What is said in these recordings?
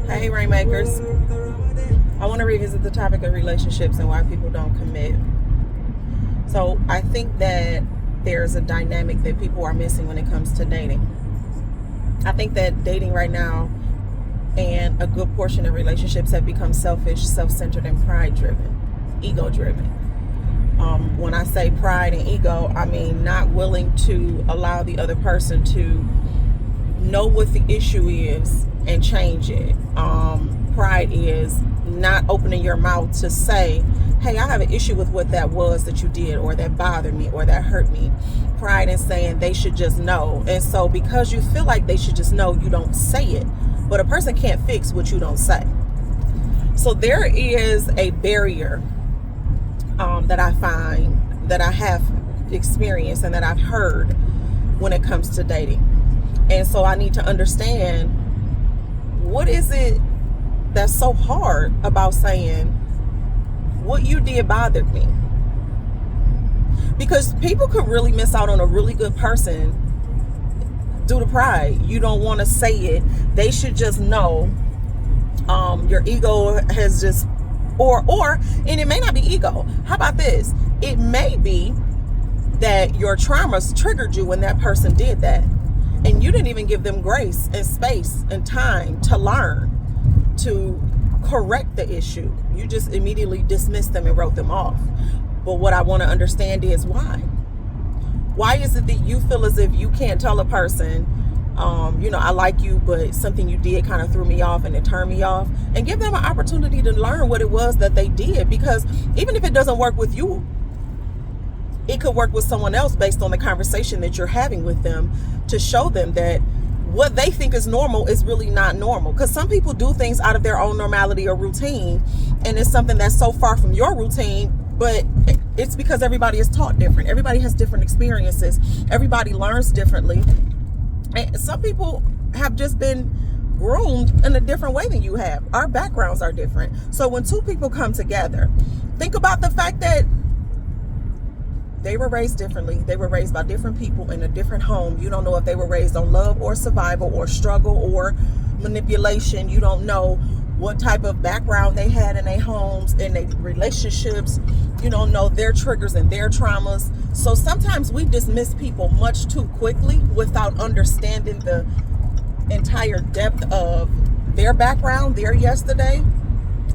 Hey, Rainmakers. I want to revisit the topic of relationships and why people don't commit. So I think that there's a dynamic that people are missing when it comes to dating. I think that dating right now and a good portion of relationships have become selfish, self-centered, and pride-driven, ego-driven. When I say pride and ego, I mean not willing to allow the other person to know what the issue is and change it. Pride is not opening your mouth to say, hey, I have an issue with what that was that you did, or that bothered me, or that hurt me. Pride in saying they should just know. And so because you feel like they should just know, you don't say it. But a person can't fix what you don't say. So there is a barrier that I find, that I have experienced, and that I've heard when it comes to dating. And so I need to understand, what is it that's so hard about saying what you did bothered me? Because people could really miss out on a really good person due to pride. You don't want to say it. They should just know. Your ego has just, and it may not be ego. How about this? It may be that your traumas triggered you when that person did that, and you didn't even give them grace and space and time to learn, to correct the issue. You just immediately dismissed them and wrote them off. But what I want to understand is why. Why is it that you feel as if you can't tell a person, I like you, but something you did kind of threw me off and it turned me off, and give them an opportunity to learn what it was that they did? Because even if it doesn't work with you, it could work with someone else based on the conversation that you're having with them, to show them that what they think is normal is really not normal. Because some people do things out of their own normality or routine, and it's something that's so far from your routine, but it's because everybody is taught different. Everybody has different experiences. Everybody learns differently. And some people have just been groomed in a different way than you have. Our backgrounds are different. So when two people come together, think about the fact that they were raised differently. They were raised by different people in a different home. You don't know if they were raised on love or survival or struggle or manipulation. You don't know what type of background they had in their homes and their relationships. You don't know their triggers and their traumas. So sometimes we dismiss people much too quickly without understanding the entire depth of their background, their yesterday,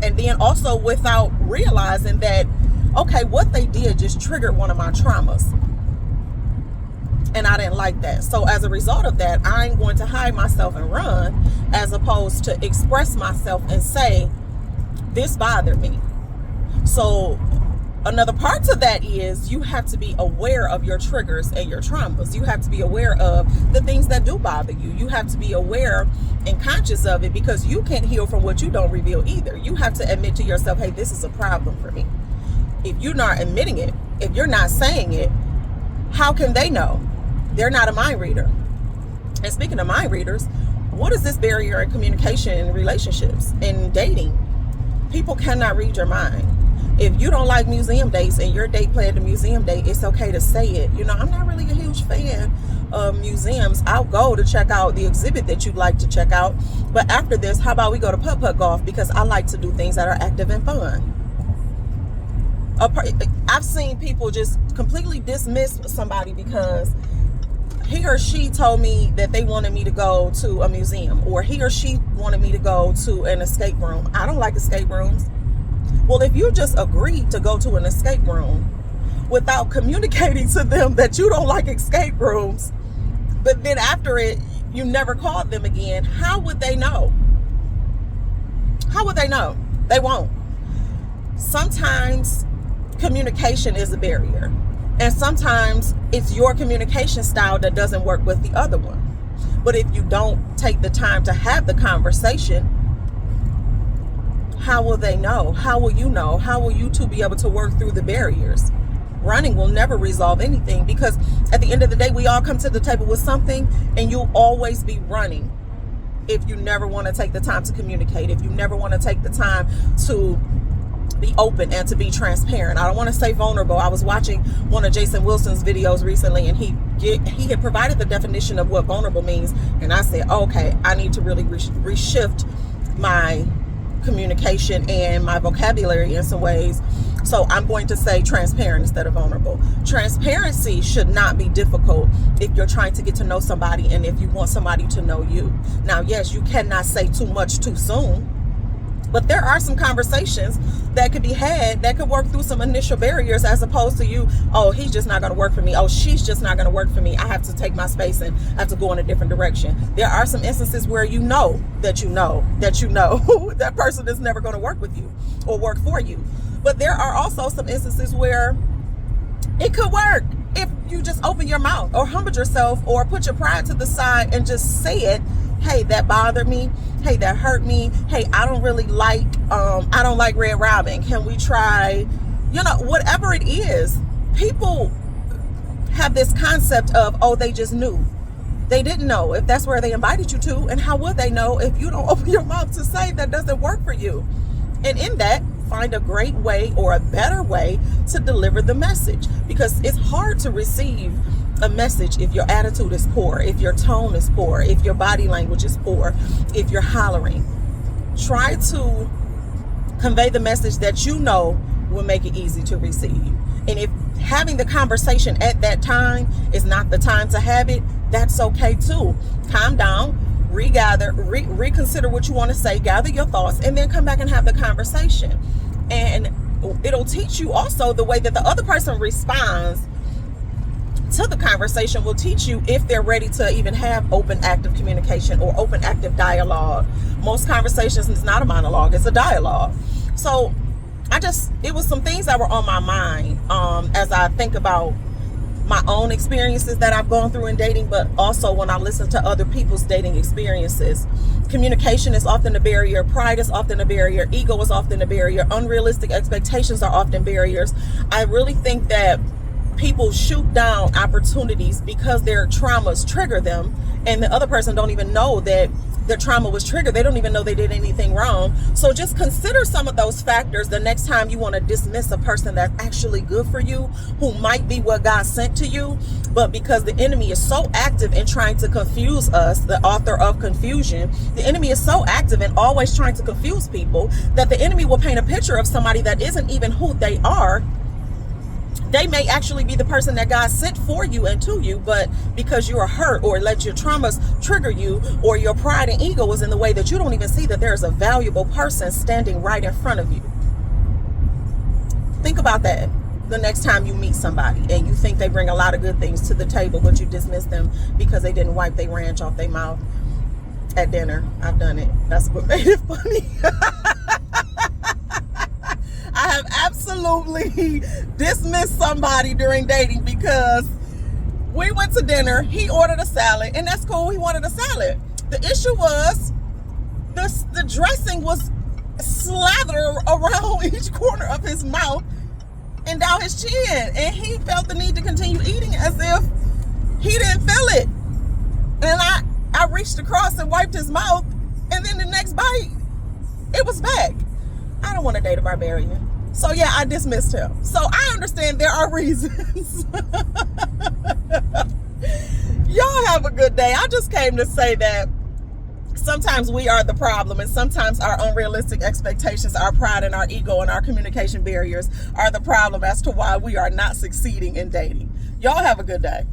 and then also without realizing that, okay, what they did just triggered one of my traumas, and I didn't like that. So as a result of that, I'm going to hide myself and run, as opposed to express myself and say, this bothered me. So another part to that is you have to be aware of your triggers and your traumas. You have to be aware of the things that do bother you. You have to be aware and conscious of it, because you can't heal from what you don't reveal either. You have to admit to yourself, hey, this is a problem for me. If you're not admitting it, if you're not saying it, how can they know? They're not a mind reader. And speaking of mind readers, what is this barrier in communication in relationships, in dating? People cannot read your mind. If you don't like museum dates and your date planned a museum date, it's okay to say it. I'm not really a huge fan of museums. I'll go to check out the exhibit that you'd like to check out. But after this, how about we go to putt-putt golf, because I like to do things that are active and fun. I've seen people just completely dismiss somebody because he or she told me that they wanted me to go to a museum, or he or she wanted me to go to an escape room. I don't like escape rooms. Well, if you just agreed to go to an escape room without communicating to them that you don't like escape rooms, but then after it, you never called them again, how would they know? How would they know? They won't. Sometimes communication is a barrier, and sometimes it's your communication style that doesn't work with the other one. But if you don't take the time to have the conversation, how will they know? How will you know? How will you two be able to work through the barriers? Running will never resolve anything, because at the end of the day, we all come to the table with something, and you'll always be running if you never want to take the time to communicate, if you never want to take the time to be open and to be transparent. I don't want to say vulnerable. I was watching one of Jason Wilson's videos recently, and he had provided the definition of what vulnerable means, and I said, okay, I need to really reshift my communication and my vocabulary in some ways. So I'm going to say transparent instead of vulnerable. Transparency should not be difficult if you're trying to get to know somebody and if you want somebody to know you. Now, yes, you cannot say too much too soon, but there are some conversations that could be had that could work through some initial barriers, as opposed to you, oh, he's just not going to work for me. Oh, she's just not going to work for me. I have to take my space and I have to go in a different direction. There are some instances where you know that that person is never going to work with you or work for you. But there are also some instances where it could work if you just open your mouth or humble yourself or put your pride to the side and just say it. Hey, that bothered me. Hey, that hurt me. Hey, I don't like Red Robin. Can we try, whatever it is. People have this concept of, oh, they just knew. They didn't know if that's where they invited you to. And how would they know if you don't open your mouth to say that doesn't work for you? And in that, find a great way or a better way to deliver the message, because it's hard to receive a message if your attitude is poor, if your tone is poor, if your body language is poor, if you're hollering. Try to convey the message that you know will make it easy to receive. And if having the conversation at that time is not the time to have it, that's okay too. Calm down, regather, reconsider what you want to say, gather your thoughts, and then come back and have the conversation. And it'll teach you also the way that the other person responds to the conversation will teach you if they're ready to even have open active communication or open active dialogue. Most conversations is not a monologue, it's a dialogue. So it was some things that were on my mind as I think about my own experiences that I've gone through in dating, but also when I listen to other people's dating experiences. Communication is often a barrier. Pride is often a barrier. Ego is often a barrier. Unrealistic expectations are often barriers. I really think that people shoot down opportunities because their traumas trigger them, and the other person don't even know that their trauma was triggered. They don't even know they did anything wrong. So just consider some of those factors the next time you want to dismiss a person that's actually good for you, who might be what God sent to you. But because the enemy is so active in trying to confuse us, the author of confusion, the enemy is so active in always trying to confuse people that the enemy will paint a picture of somebody that isn't even who they are. They may actually be the person that God sent for you and to you, but because you are hurt or let your traumas trigger you, or your pride and ego is in the way, that you don't even see that there's a valuable person standing right in front of you. Think about that the next time you meet somebody and you think they bring a lot of good things to the table, but you dismiss them because they didn't wipe their ranch off their mouth at dinner. I've done it. That's what made it funny. I have absolutely dismissed somebody during dating because we went to dinner. He ordered a salad, and that's cool. He wanted a salad. The issue was the dressing was slathered around each corner of his mouth and down his chin, and he felt the need to continue eating as if he didn't feel it. And I reached across and wiped his mouth, and then the next bite, it was back. I don't want to date a barbarian. So yeah, I dismissed him. So I understand there are reasons. Y'all have a good day. I just came to say that sometimes we are the problem, and sometimes our unrealistic expectations, our pride and our ego and our communication barriers are the problem as to why we are not succeeding in dating. Y'all have a good day.